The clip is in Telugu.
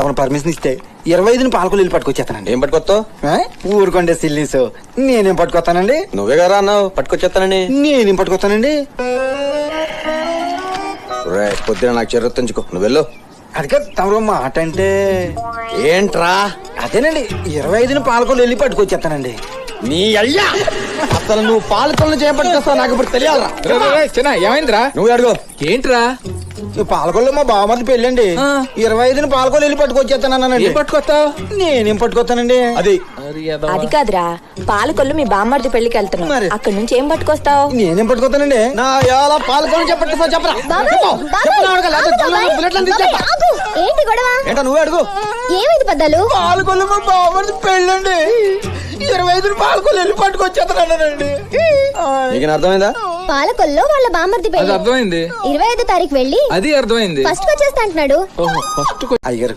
తమను పర్మిషన్ ఇస్తే 25 పాలకొల్లు వెళ్ళి పట్టుకొచ్చేస్తానండి. ఏం పట్టుకొస్తావు? ఊరుకోండి సిల్లీస్. నేనేం పట్టుకొస్తానండి? నువ్వే గారా అన్నావు పట్టుకొచ్చేస్తానని. నేనేం పట్టుకొస్తానండి? పొద్దున నాకు చెర్రొత్తుంచుకో, నువ్వు వెళ్ళు. అది కాదు తమరు మాట అంటే. ఏంట్రా? అదేనండి 25 పాలకొల్లు వెళ్ళి పట్టుకొచ్చేస్తానండి. నీ అయ్యా అసలు నువ్వు పాలకొల్లు చేపట్టుకొస్తావు నాకు ఇప్పుడు తెలియాలరా. ఏమైందిరా? నువ్వు అడుగు. ఏంట్రా? పాలకొల్లు మా బావమరిది పెళ్ళండి. 25 పాలకొల్లు వెళ్ళి పట్టుకొచ్చేస్తానండి. పట్టుకొస్తావు? నేనేం పట్టుకొస్తానండి? అది కాదురా, పాలకొల్లు మీ బామ్మర్ది పెళ్లికి వెళ్తున్నావు, అక్కడి నుంచి ఏం పట్టుకొస్తావు? నేనేం పట్టుకొస్తానండి? నా ఎలా పాలకొల్లు చెప్పట్టుకొస్తావు చెప్పరా. ఏంటి గొడవ? ఏంటో నువ్వే అడుగు. ఏమైంది పెద్దలు? పాలకొల్లు మా బావమరిది పెళ్ళండి. 25 పాలకొల్లు వెళ్ళి పట్టుకొచ్చేస్తానండి. నీకు అర్థమైందా? పాలకొల్లో వాళ్ళ బామ్మర్ది పెళ్లి అర్థమైంది. 25వ తారీఖు వెళ్ళి అది అర్థమైంది. ఫస్ట్ వచ్చేస్తా అంటున్నాడు. అయ్యారు